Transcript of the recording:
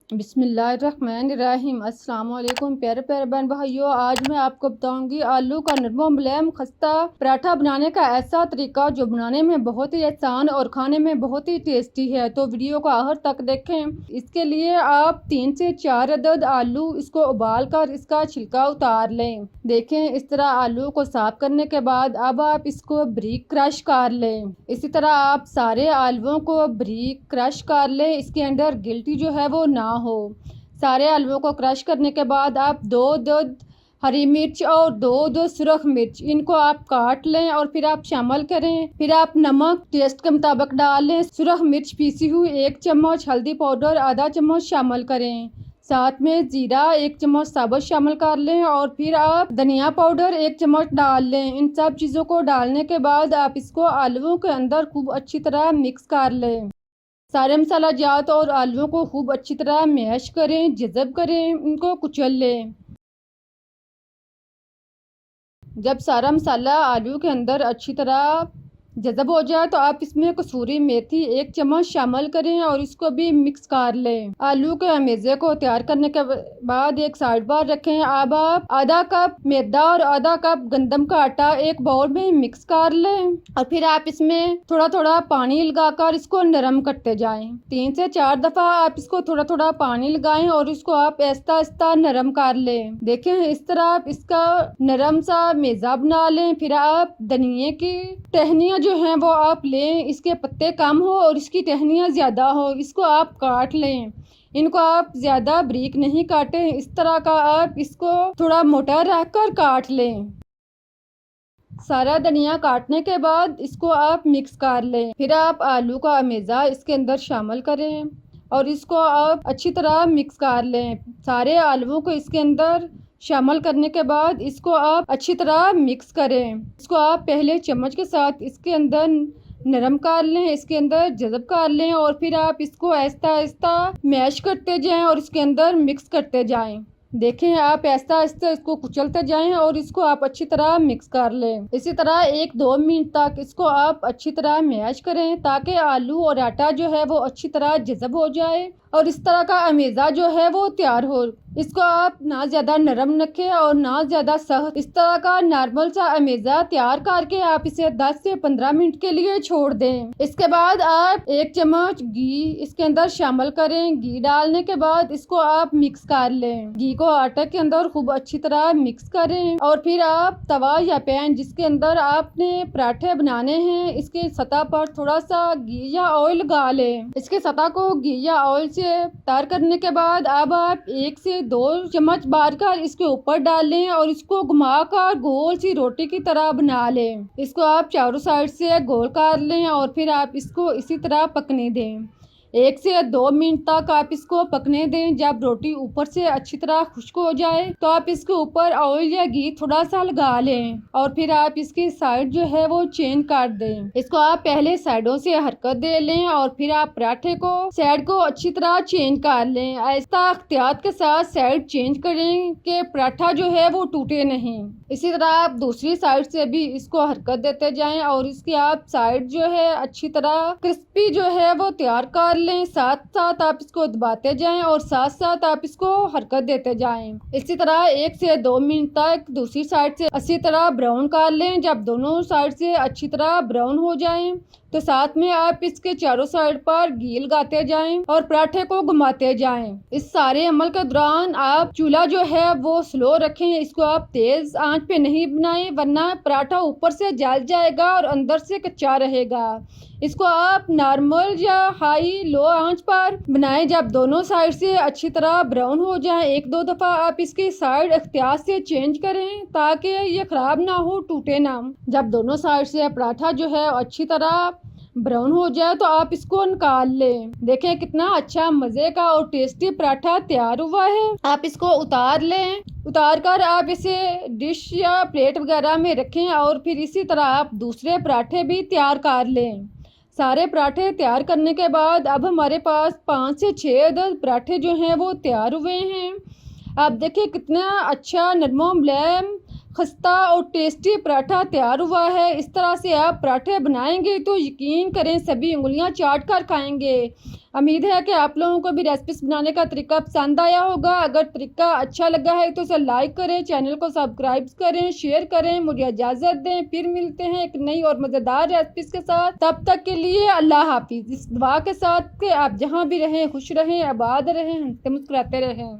बिस्मिल्लाहिर्रहमानिर्रहीम। अस्सलाम वालेकुम प्यारे प्यारे बहन भाइयों, आज मैं आपको बताऊंगी आलू का नरम मुलायम खस्ता पराठा बनाने का ऐसा तरीका जो बनाने में बहुत ही आसान और खाने में बहुत ही टेस्टी है। तो वीडियो को आखिर तक देखें। इसके लिए आप 3 से 4 अदद आलू इसको उबाल कर इसका छिलका उतार लें। देखें, इस तरह आलू को साफ करने के बाद अब आप इसको बारीक क्रश कर लें। इसी तरह आप सारे आलूओं को बारीक क्रश कर लें, इसके अंदर गिल्टी जो है वो ना हो। सारे आलूओं को क्रश करने के बाद आप दो हरी मिर्च और दो सुरख मिर्च इनको आप काट लें और फिर आप शामिल करें। फिर आप नमक टेस्ट के मुताबिक डाल लें। सुरख मिर्च पीसी हुई 1 चम्मच, हल्दी पाउडर आधा चम्मच शामिल करें। साथ में जीरा 1 चम्मच साबुत शामिल कर लें और फिर आप धनिया पाउडर 1 चम्मच डाल लें। इन सब चीज़ों को डालने के बाद आप इसको आलूओं के अंदर खूब अच्छी तरह मिक्स कर लें। सारे मसाला जात और आलूओं को खूब अच्छी तरह मैश करें, जज़ब करें, इनको कुचल लें। जब सारा मसाला आलू के अंदर अच्छी तरह जज़ब हो जाए तो आप इसमें कसूरी मेथी 1 चम्मच शामिल करें और इसको भी मिक्स कर लें। आलू के अमेज़े को तैयार करने के बाद एक साइड पर रखें। अब आप आधा कप मैदा और आधा कप गंदम का आटा एक बाउल में मिक्स कर लें और फिर आप इसमें थोड़ा थोड़ा पानी लगाकर इसको नरम करते जाएं। 3 से 4 दफ़ा आप इसको थोड़ा थोड़ा पानी लगाएं और इसको आप आहिस्ता आहिस्ता नरम कर लें। देखें, इस तरह आप इसका नरम सा मेज़ा बना लें। फिर आप धनिये की टहनियाँ जो हैं वो आप लें, इसके पत्ते कम हो और इसकी टहनियाँ ज़्यादा हो, इसको आप काट लें। इनको आप ज़्यादा बारीक नहीं काटें, इस तरह का आप इसको थोड़ा मोटा रखकर काट लें। सारा धनिया काटने के बाद इसको आप मिक्स कर लें। फिर आप आलू का अमेज़ा इसके अंदर शामिल करें और इसको आप अच्छी तरह मिक्स कर लें। सारे आलूओं को इसके अंदर शामिल करने के बाद इसको आप अच्छी तरह मिक्स करें। इसको आप पहले चम्मच के साथ इसके अंदर नरम कर लें, इसके अंदर जज़ब कर लें और फिर आप इसको आहिस्ता आहिस्ता मैश करते जाएं और इसके अंदर मिक्स करते जाएं। देखें, आप आहिस्ता आहिस्ता इसको कुचलते जाएं और इसको आप अच्छी तरह मिक्स कर लें। इसी तरह 1-2 मिनट तक इसको आप अच्छी तरह मैश करें ताकि आलू और आटा जो है वो अच्छी तरह जज़ब हो जाए और इस तरह का अमेज़ा जो है वो तैयार हो। इसको आप ना ज़्यादा नरम रखें और ना ज़्यादा सख्त। इस तरह का नॉर्मल सा अमेज़ा तैयार करके आप इसे 10 से 15 मिनट के लिए छोड़ दें। इसके बाद आप 1 चम्मच घी इसके अंदर शामिल करें। घी डालने के बाद इसको आप मिक्स कर लें। घी को आटे के अंदर खूब अच्छी तरह मिक्स करें और फिर आप तवा या पैन जिसके अंदर आपने पराठे बनाने हैं, इसके सतह पर थोड़ा सा घी या ऑयल लगा लें। इसके सतह को घी या ऑयल से तैयार करने के बाद अब आप 1 से 2 चम्मच बार कर इसके ऊपर डाल लें और इसको घुमाकर गोल सी रोटी की तरह बना लें। इसको आप चारों साइड से गोल कर लें और फिर आप इसको इसी तरह पकने दें। 1 से 2 मिनट तक आप इसको पकने दें। जब रोटी ऊपर से अच्छी तरह खुश्क हो जाए तो आप इसके ऊपर ऑयल या घी थोड़ा सा लगा लें और फिर आप इसकी साइड जो है वो चेंज कर दें। इसको आप पहले साइडों से हरकत दे लें और फिर आप पराठे को साइड को अच्छी तरह चेंज कर लें। आहिस्ता एहतियात के साथ साइड चेंज करें कि पराठा जो है वो टूटे नहीं। इसी तरह आप दूसरी साइड से भी इसको हरकत देते जाएं और इसकी आप साइड जो है अच्छी तरह क्रिस्पी जो है वो तैयार कर लें। साथ साथ आप इसको दबाते जाएं और साथ साथ आप इसको हरकत देते जाएं। इसी तरह 1 से 2 मिनट तक दूसरी साइड से अच्छी तरह ब्राउन कर लें। जब दोनों साइड से अच्छी तरह ब्राउन हो जाएं तो साथ में आप इसके चारों साइड पर घी लगाते जाएं और पराठे को घुमाते जाएं। इस सारे अमल के दौरान आप चूल्हा जो है वो स्लो रखें। इसको आप तेज आंच पे नहीं बनाएं वरना पराठा ऊपर से जल जाएगा और अंदर से कच्चा रहेगा। इसको आप नॉर्मल या हाई लो आंच पर बनाएं। जब दोनों साइड से अच्छी तरह ब्राउन हो जाए 1-2 दफ़ा आप इसकी साइड एहतियात से चेंज करें ताकि ये ख़राब ना हो, टूटे ना। जब दोनों साइड से पराठा जो है अच्छी तरह ब्राउन हो जाए तो आप इसको निकाल लें। देखें कितना अच्छा मज़े का और टेस्टी पराठा तैयार हुआ है। आप इसको उतार लें। उतार कर आप इसे डिश या प्लेट वगैरह में रखें और फिर इसी तरह आप दूसरे पराठे भी तैयार कर लें। सारे पराठे तैयार करने के बाद अब हमारे पास 5 से 6 अदद पराठे जो हैं वो तैयार हुए हैं। आप देखिए कितना अच्छा नरम मुलायम खस्ता और टेस्टी पराठा तैयार हुआ है। इस तरह से आप पराठे बनाएंगे तो यकीन करें सभी उंगलियां चाट कर खाएंगे। उम्मीद है कि आप लोगों को भी रेसिपीज बनाने का तरीका पसंद आया होगा। अगर तरीका अच्छा लगा है तो उसे लाइक करें, चैनल को सब्सक्राइब करें, शेयर करें। मुझे इजाज़त दें, फिर मिलते हैं एक नई और मज़ेदार रेसिपीज के साथ। तब तक के लिए अल्लाह हाफिज़। इस दुआ के साथ कि आप जहाँ भी रहें खुश रहें, आबाद रहें, हंसते मुस्कुराते रहें।